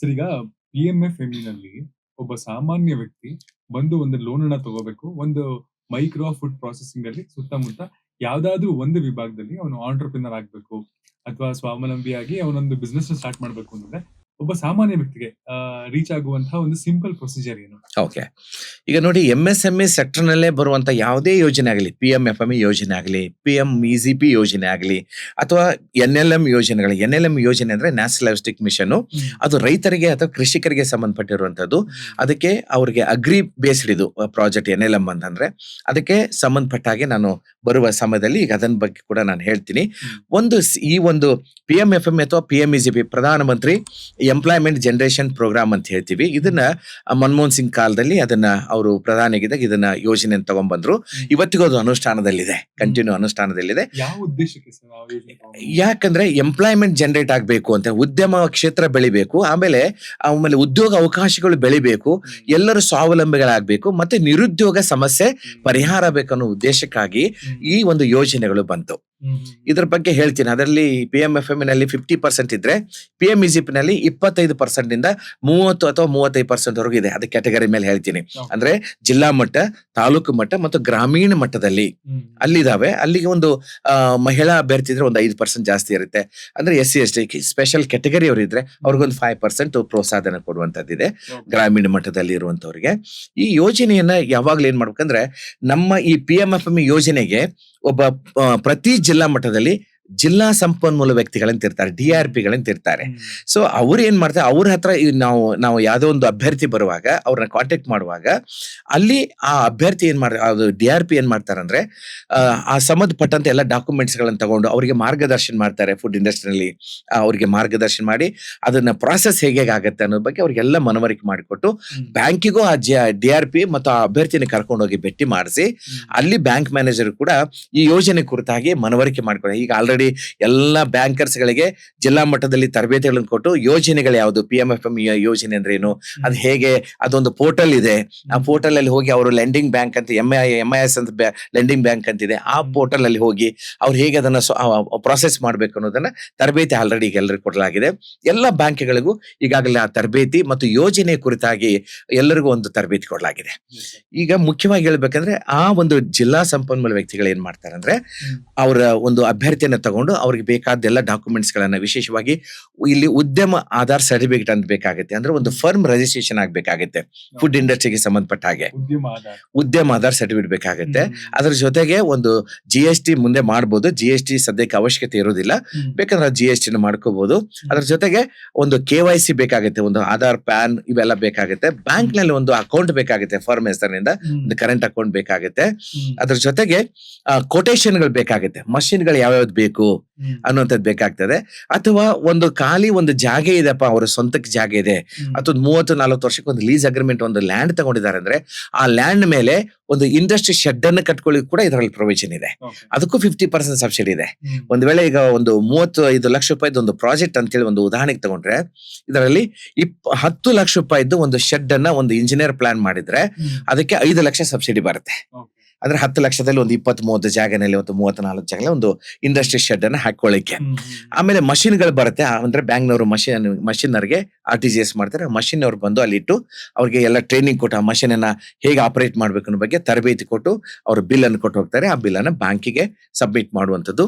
Sir ಈಗ PMFME ನಲ್ಲಿ ಒಬ್ಬ ಸಾಮಾನ್ಯ ವ್ಯಕ್ತಿ ಬಂದು ಒಂದು ಲೋನ್ ಅನ್ನ ತಗೋಬೇಕು. ಒಂದು ಮೈಕ್ರೋ ಫುಡ್ ಪ್ರೊಸೆಸಿಂಗ್ ಅಲ್ಲಿ ಸುತ್ತಮುತ್ತ ಯಾವ್ದಾದ್ರೂ ಒಂದು ವಿಭಾಗದಲ್ಲಿ ಅವನು ಆಂಟರ್‌ಪ್ರಿನರ್ ಆಗ್ಬೇಕು ಅಥವಾ ಸ್ವಾವಲಂಬಿಯಾಗಿ ಅವನೊಂದು ಬಿಸ್ನೆಸ್ ಸ್ಟಾರ್ಟ್ ಮಾಡ್ಬೇಕು ಅಂತಂದ್ರೆ ಒಬ್ಬ ಸಾಮಾನ್ಯ ವ್ಯಕ್ತಿಗೆ ರೀಚ್ ಆಗುವಂತಹ ಒಂದು ಸಿಂಪಲ್ ಪ್ರೊಸೀಜರ್ ಏನು? ಓಕೆ. ಈಗ ನೋಡಿ, MSME ಸೆಕ್ಟರ್ನಲ್ಲೇ ಬರುವಂತ ಯಾವುದೇ ಯೋಜನೆ ಆಗಲಿ, PMFME ಯೋಜನೆ ಆಗಲಿ, PMEGP ಯೋಜನೆ ಆಗಲಿ, ಅಥವಾ NLM ಯೋಜನೆಗಳು. NLM ಯೋಜನೆ ಅಂದ್ರೆ ನ್ಯಾಷನಲ್ ಲೈವ್ಸ್ಟಿಕ್ ಮಿಷನ್. ಅದು ರೈತರಿಗೆ ಅಥವಾ ಕೃಷಿಕರಿಗೆ ಸಂಬಂಧಪಟ್ಟಿರುವಂತದ್ದು. ಅದಕ್ಕೆ ಅವ್ರಿಗೆ ಅಗ್ರಿ ಬೇಸ್ಡ್ ಇದು ಪ್ರಾಜೆಕ್ಟ್ NLM ಅಂತಂದ್ರೆ ಅದಕ್ಕೆ ಸಂಬಂಧಪಟ್ಟ ಹಾಗೆ ನಾನು ಬರುವ ಸಮಯದಲ್ಲಿ ಈಗ ಅದನ್ನ ಬಗ್ಗೆ ಕೂಡ ನಾನು ಹೇಳ್ತೀನಿ. ಈ ಒಂದು PMFME ಅಥವಾ PMEGP ಪ್ರಧಾನಮಂತ್ರಿ ಎಂಪ್ಲಾಯ್ಮೆಂಟ್ ಜನರೇಷನ್ ಪ್ರೋಗ್ರಾಮ್ ಅಂತ ಹೇಳ್ತೀವಿ. ಇದನ್ನ ಮನಮೋಹನ್ ಸಿಂಗ್ ಕಾಲದಲ್ಲಿ ಅದನ್ನ ಅವರು ಪ್ರಧಾನಿಗಿದ್ದಾಗ ಇದನ್ನ ಯೋಜನೆ ತಗೊಂಡ್ಬಂದ್ರು. ಇವತ್ತಿಗೂ ಅದು ಅನುಷ್ಠಾನದಲ್ಲಿದೆ, ಕಂಟಿನ್ಯೂ ಅನುಷ್ಠಾನದಲ್ಲಿದೆ. ಯಾವ ಉದ್ದೇಶಕ್ಕೆ ಸರ್ ಆ ಯೋಜನೆ ತಗೊಂಡ್ರು? ಯಾಕಂದ್ರೆ ಎಂಪ್ಲಾಯ್ಮೆಂಟ್ ಜನರೇಟ್ ಆಗ್ಬೇಕು ಅಂತ, ಉದ್ಯಮ ಕ್ಷೇತ್ರ ಬೆಳಿಬೇಕು, ಆಮೇಲೆ ಉದ್ಯೋಗ ಅವಕಾಶಗಳು ಬೆಳಿಬೇಕು, ಎಲ್ಲರೂ ಸ್ವಾವಲಂಬಿಗಳಾಗಬೇಕು, ಮತ್ತೆ ನಿರುದ್ಯೋಗ ಸಮಸ್ಯೆ ಪರಿಹಾರ ಬೇಕನ್ನೋ ಉದ್ದೇಶಕ್ಕಾಗಿ ಈ ಒಂದು ಯೋಜನೆಗಳು ಬಂತು. ಇದ್ರ ಬಗ್ಗೆ ಹೇಳ್ತೀನಿ. ಅದರಲ್ಲಿ PMFME ನಲ್ಲಿ 50% ಇದ್ರೆ PMEGP ನಲ್ಲಿ 25% ಇಂದ 30 ಅಥವಾ 35% ವರೆಗೂ ಇದೆ. ಅದು ಕ್ಯಾಟಗರಿ ಮೇಲೆ ಹೇಳ್ತೀನಿ. ಅಂದ್ರೆ ಜಿಲ್ಲಾ ಮಟ್ಟ, ತಾಲೂಕು ಮಟ್ಟ ಮತ್ತು ಗ್ರಾಮೀಣ ಮಟ್ಟದಲ್ಲಿ ಅಲ್ಲಿದಾವೆ. ಅಲ್ಲಿಗೆ ಒಂದು ಮಹಿಳಾ ಅಭ್ಯರ್ಥಿ ಇದ್ರೆ ಒಂದು 5% ಜಾಸ್ತಿ ಇರುತ್ತೆ. ಅಂದ್ರೆ SC ST ಸ್ಪೆಷಲ್ ಕ್ಯಾಟಗರಿ ಅವರು ಇದ್ರೆ ಅವ್ರಿಗೊಂದು 5% ಪ್ರೋತ್ಸಾಹನ ಕೊಡುವಂತದ್ದಿದೆ ಗ್ರಾಮೀಣ ಮಟ್ಟದಲ್ಲಿ ಇರುವಂತವ್ರಿಗೆ. ಈ ಯೋಜನೆಯನ್ನ ಯಾವಾಗ್ಲೂ ಏನ್ ಮಾಡ್ಬೇಕಂದ್ರೆ, ನಮ್ಮ ಈ PMFME ಯೋಜನೆಗೆ ಒಬ್ಬ ಪ್ರತಿ ಜಿಲ್ಲಾ ಮಟ್ಟದಲ್ಲಿ ಜಿಲ್ಲಾ ಸಂಪನ್ಮೂಲ ವ್ಯಕ್ತಿಗಳಂತ ಇರ್ತಾರೆ, DRPಗಳಂತ ಇರ್ತಾರೆ. ಸೊ ಅವ್ರು ಏನ್ ಮಾಡ್ತಾರೆ, ಅವ್ರ ಹತ್ರ ನಾವು ಯಾವ್ದೋ ಒಂದು ಅಭ್ಯರ್ಥಿ ಬರುವಾಗ ಅವ್ರನ್ನ ಕಾಂಟ್ಯಾಕ್ಟ್ ಮಾಡುವಾಗ ಅಲ್ಲಿ ಆ ಅಭ್ಯರ್ಥಿ ಏನ್ ಮಾಡ್ತಾರೆ, ಅದು DRP ಏನ್ ಮಾಡ್ತಾರೆ ಅಂದ್ರೆ ಆ ಸಂಬಂಧಪಟ್ಟಂತ ಎಲ್ಲ ಡಾಕ್ಯುಮೆಂಟ್ಸ್ ಗಳನ್ನ ತಗೊಂಡು ಅವರಿಗೆ ಮಾರ್ಗದರ್ಶನ ಮಾಡ್ತಾರೆ. ಫುಡ್ ಇಂಡಸ್ಟ್ರಿಯಲ್ಲಿ ಅವ್ರಿಗೆ ಮಾರ್ಗದರ್ಶನ ಮಾಡಿ ಅದನ್ನ ಪ್ರಾಸೆಸ್ ಹೇಗೆ ಆಗತ್ತೆ ಅನ್ನೋ ಬಗ್ಗೆ ಅವ್ರಿಗೆಲ್ಲ ಮನವರಿಕೆ ಮಾಡಿಕೊಟ್ಟು ಬ್ಯಾಂಕಿಗೂ ಆ DRP ಮತ್ತು ಆ ಅಭ್ಯರ್ಥಿನ ಕರ್ಕೊಂಡು ಹೋಗಿ ಭೇಟಿ ಮಾಡಿಸಿ ಅಲ್ಲಿ ಬ್ಯಾಂಕ್ ಮ್ಯಾನೇಜರ್ ಕೂಡ ಈ ಯೋಜನೆ ಕುರಿತಾಗಿ ಮನವರಿಕೆ ಮಾಡ್ಕೊಳ್ಳಿ. ಈಗ ಆಲ್ರೆಡಿ ಎಲ್ಲ ಬ್ಯಾಂಕರ್ಸ್ ಗಳಿಗೆ ಜಿಲ್ಲಾ ಮಟ್ಟದಲ್ಲಿ ತರಬೇತಿಗಳನ್ನು ಕೊಟ್ಟು ಯೋಜನೆಗಳು ಯಾವುದು, PMFME ಯೋಜನೆ ಅಂದ್ರೆ ಏನು, ಅದು ಹೇಗೆ, ಅದೊಂದು ಪೋರ್ಟಲ್ ಇದೆ. ಆ ಪೋರ್ಟಲ್ ಅಲ್ಲಿ ಹೋಗಿ ಅವರು ಲೆಂಡಿಂಗ್ ಬ್ಯಾಂಕ್ ಅಂತ MIS ಅಂತ ಲೆಂಡಿಂಗ್ ಬ್ಯಾಂಕ್ ಅಂತಿದೆ, ಆ ಪೋರ್ಟಲ್ ಅಲ್ಲಿ ಹೋಗಿ ಅವ್ರು ಹೇಗೆ ಅದನ್ನ ಪ್ರಾಸೆಸ್ ಮಾಡ್ಬೇಕು ಅನ್ನೋದನ್ನ ತರಬೇತಿ ಆಲ್ರೆಡಿ ಈಗ ಎಲ್ಲರಿಗೂ ಕೊಡಲಾಗಿದೆ. ಎಲ್ಲ ಬ್ಯಾಂಕ್ಗಳಿಗೂ ಈಗಾಗಲೇ ಆ ತರಬೇತಿ ಮತ್ತು ಯೋಜನೆ ಕುರಿತಾಗಿ ಎಲ್ಲರಿಗೂ ಒಂದು ತರಬೇತಿ ಕೊಡಲಾಗಿದೆ. ಈಗ ಮುಖ್ಯವಾಗಿ ಹೇಳ್ಬೇಕಂದ್ರೆ ಆ ಒಂದು ಜಿಲ್ಲಾ ಸಂಪನ್ಮೂಲ ವ್ಯಕ್ತಿಗಳು ಏನ್ ಮಾಡ್ತಾರೆ ಅಂದ್ರೆ, ಅವರ ಒಂದು ಅಭ್ಯರ್ಥಿಯನ್ನ ತಗೊಂಡು ಅವ್ರಿಗೆ ಬೇಕಾದ ಎಲ್ಲ ಡಾಕ್ಯುಮೆಂಟ್ಸ್ ಗಳನ್ನ, ವಿಶೇಷವಾಗಿ ಇಲ್ಲಿ ಉದ್ಯಮ ಆಧಾರ್ ಸರ್ಟಿಫಿಕೇಟ್ ಅಂತ ಬೇಕಾಗುತ್ತೆ. ಅಂದ್ರೆ ಒಂದು ಫರ್ಮ್ ರಿಜಿಸ್ಟ್ರೇಷನ್ ಆಗ್ಬೇಕಾಗುತ್ತೆ. ಫುಡ್ ಇಂಡಸ್ಟ್ರಿಗೆ ಸಂಬಂಧಪಟ್ಟ ಹಾಗೆ ಉದ್ಯಮ ಆಧಾರ್ ಸರ್ಟಿಫಿಕೇಟ್ ಬೇಕಾಗುತ್ತೆ. ಅದ್ರ ಜೊತೆಗೆ ಒಂದು GST ಮುಂದೆ ಮಾಡಬಹುದು. GST ಸದ್ಯಕ್ಕೆ ಅವಶ್ಯಕತೆ ಇರೋದಿಲ್ಲ, ಬೇಕಂದ್ರೆ GST ಮಾಡ್ಕೋಬಹುದು. ಅದ್ರ ಜೊತೆಗೆ ಒಂದು KYC ಬೇಕಾಗುತ್ತೆ, ಒಂದು ಆಧಾರ್, ಪ್ಯಾನ್ ಇವೆಲ್ಲ ಬೇಕಾಗುತ್ತೆ. ಬ್ಯಾಂಕ್ ನಲ್ಲಿ ಒಂದು ಅಕೌಂಟ್ ಬೇಕಾಗುತ್ತೆ, ಫರ್ಮ್ ಹೆಸರಿನಿಂದ ಒಂದು ಕರೆಂಟ್ ಅಕೌಂಟ್ ಬೇಕಾಗುತ್ತೆ. ಅದ್ರ ಜೊತೆಗೆ ಕೊಟೇಶನ್ ಗಳು ಬೇಕಾಗುತ್ತೆ, ಮಷಿನ್ ಗಳು ಯಾವ್ಯಾವ್ದು ಬೇಕು ಅನ್ನುವಂಥದ್ದು ಬೇಕಾಗ್ತದೆ. ಅಥವಾ ಒಂದು ಖಾಲಿ ಒಂದು ಜಾಗ ಇದೆಪ್ಪ, ಅವರ ಸ್ವಂತಕ್ಕೆ ಜಾಗ ಇದೆ, ಅಥವಾ 30-40 ವರ್ಷಕ್ಕೆ ಒಂದು ಲೀಸ್ ಅಗ್ರಿಮೆಂಟ್, ಒಂದು ಲ್ಯಾಂಡ್ ತಗೊಂಡಿದ್ದಾರೆ ಅಂದ್ರೆ ಆ ಲ್ಯಾಂಡ್ ಮೇಲೆ ಒಂದು ಇಂಡಸ್ಟ್ರಿ ಶೆಡ್ ಅನ್ನು ಕಟ್ಕೊಳ್ಳಿ ಕೂಡ ಇದರಲ್ಲಿ ಪ್ರೊವಿಷನ್ ಇದೆ. ಅದಕ್ಕೂ 50% ಸಬ್ಸಿಡಿ ಇದೆ. ಒಂದ್ ವೇಳೆ ಈಗ ಒಂದು 35 ಲಕ್ಷ ರೂಪಾಯಿದು ಒಂದು ಪ್ರಾಜೆಕ್ಟ್ ಅಂತೇಳಿ ಒಂದು ಉದಾಹರಣೆಗೆ ತಗೊಂಡ್ರೆ, ಇದರಲ್ಲಿ 10 ಲಕ್ಷ ರೂಪಾಯಿದ್ದು ಒಂದು ಶೆಡ್ ಅನ್ನ ಒಂದು ಇಂಜಿನಿಯರ್ ಪ್ಲಾನ್ ಮಾಡಿದ್ರೆ ಅದಕ್ಕೆ 5 ಲಕ್ಷ ಸಬ್ಸಿಡಿ ಬರುತ್ತೆ. ಅಂದ್ರೆ 10 ಲಕ್ಷದಲ್ಲಿ ಒಂದು 20-30 ಜಾಗನಲ್ಲಿ ಒಂದು 34 ಜಾಗದಲ್ಲಿ ಒಂದು ಇಂಡಸ್ಟ್ರಿ ಶೆಡ್ ಅನ್ನ ಹಾಕೊಳ್ಳಿಕ್ಕೆ. ಆಮೇಲೆ ಮಷಿನ್ ಗಳು ಬರುತ್ತೆ. ಅಂದ್ರೆ ಬ್ಯಾಂಕ್ನವರು ಮಷಿನರ್ಗೆ RTGS ಮಾಡ್ತಾರೆ. ಮಷಿನ್ ಅವ್ರು ಬಂದು ಅಲ್ಲಿ ಇಟ್ಟು ಅವ್ರಿಗೆ ಎಲ್ಲ ಟ್ರೈನಿಂಗ್ ಕೊಟ್ಟು ಆ ಮಷಿನ್ ಅನ್ನ ಹೇಗೆ ಆಪರೇಟ್ ಮಾಡ್ಬೇಕು ಅನ್ನೋ ಬಗ್ಗೆ ತರಬೇತಿ ಕೊಟ್ಟು ಅವ್ರು ಬಿಲ್ ಅನ್ನು ಕೊಟ್ಟು ಹೋಗ್ತಾರೆ. ಆ ಬಿಲ್ ಅನ್ನ ಬ್ಯಾಂಕಿಗೆ ಸಬ್ಮಿಟ್ ಮಾಡುವಂತದ್ದು.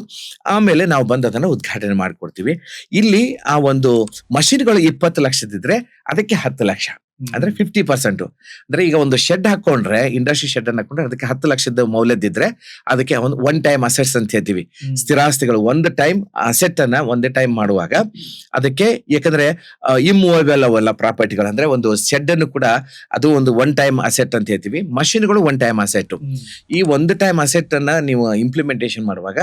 ಆಮೇಲೆ ನಾವು ಬಂದು ಅದನ್ನ ಉದ್ಘಾಟನೆ ಮಾಡ್ಕೊಡ್ತೀವಿ. ಇಲ್ಲಿ ಆ ಒಂದು ಮಷಿನ್ಗಳು 20 ಲಕ್ಷದಿದ್ರೆ ಅದಕ್ಕೆ 10 ಲಕ್ಷ, ಅಂದ್ರೆ 50%. ಅಂದ್ರೆ ಈಗ ಒಂದು ಶೆಡ್ ಹಾಕೊಂಡ್ರೆ, ಇಂಡಸ್ಟ್ರಿ ಶೆಡ್ ಅನ್ನ ಹಾಕೊಂಡ್ರೆ ಅದಕ್ಕೆ 10 ಲಕ್ಷದ ಮೌಲ್ಯದಿದ್ರೆ ಅದಕ್ಕೆ ಒಂದು ಒನ್ ಟೈಮ್ ಅಸೆಟ್ಸ್ ಅಂತ ಹೇಳ್ತೀವಿ. ಸ್ಥಿರಾಸ್ತಿಗಳು ಒಂದು ಟೈಮ್ ಅಸೆಟ್ ಅನ್ನ ಒಂದೇ ಟೈಮ್ ಮಾಡುವಾಗ ಅದಕ್ಕೆ, ಯಾಕಂದ್ರೆ ಇಮ್ಮೂವೇಬಲ್ ಅವೆಲ್ಲ ಪ್ರಾಪರ್ಟಿಗಳು, ಅಂದ್ರೆ ಒಂದು ಶೆಡ್ ಅನ್ನು ಕೂಡ ಅದು ಒಂದು ಒನ್ ಟೈಮ್ ಅಸೆಟ್ ಅಂತ ಹೇಳ್ತೀವಿ. ಮಷಿನ್ಗಳು ಒನ್ ಟೈಮ್ ಅಸೆಟ್. ಈ ಒಂದು ಟೈಮ್ ಅಸೆಟ್ ಅನ್ನ ನೀವು ಇಂಪ್ಲಿಮೆಂಟೇಷನ್ ಮಾಡುವಾಗ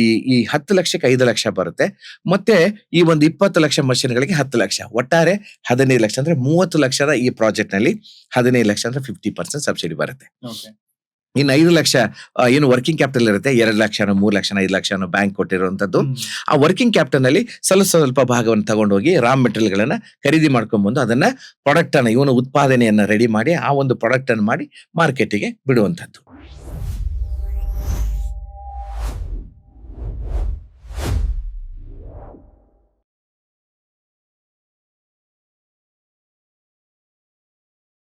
ಈ 10 ಲಕ್ಷಕ್ಕೆ 5 ಲಕ್ಷ ಬರುತ್ತೆ. ಮತ್ತೆ ಈ ಒಂದು 20 ಲಕ್ಷ ಮಷಿನ್ಗಳಿಗೆ 10 ಲಕ್ಷ, ಒಟ್ಟಾರೆ 15 ಲಕ್ಷ. ಅಂದ್ರೆ 30 ಲಕ್ಷದ ಈ ಪ್ರಾಜೆಕ್ಟ್ ನಲ್ಲಿ 15 ಲಕ್ಷ ಅಂದ್ರೆ 50% ಸಬ್ಸಿಡಿ ಬರುತ್ತೆ. ಇನ್ನು 5 ಲಕ್ಷ ಏನು ವರ್ಕಿಂಗ್ ಕ್ಯಾಪಿಟಲ್ ಇರುತ್ತೆ, 2 ಲಕ್ಷ 3 ಲಕ್ಷ 5 ಲಕ್ಷ ಬ್ಯಾಂಕ್ ಕೊಟ್ಟಿರುವಂತದ್ದು. ಆ ವರ್ಕಿಂಗ್ ಕ್ಯಾಪಿಟಲ್ ನಲ್ಲಿ ಸ್ವಲ್ಪ ಭಾಗವನ್ನು ತಗೊಂಡೋಗಿ ರಾ ಮೆಟೀರಿಯಲ್ ಗಳನ್ನ ಖರೀದಿ ಮಾಡ್ಕೊಂಡ್ಬಂದು ಅದನ್ನ ಪ್ರಾಡಕ್ಟ್ ಅನ್ನ, ಇವನು ಉತ್ಪಾದನೆಯನ್ನ ರೆಡಿ ಮಾಡಿ ಆ ಒಂದು ಪ್ರಾಡಕ್ಟ್ ಅನ್ನು ಮಾಡಿ ಮಾರ್ಕೆಟಿಗೆ ಬಿಡುವಂತದ್ದು.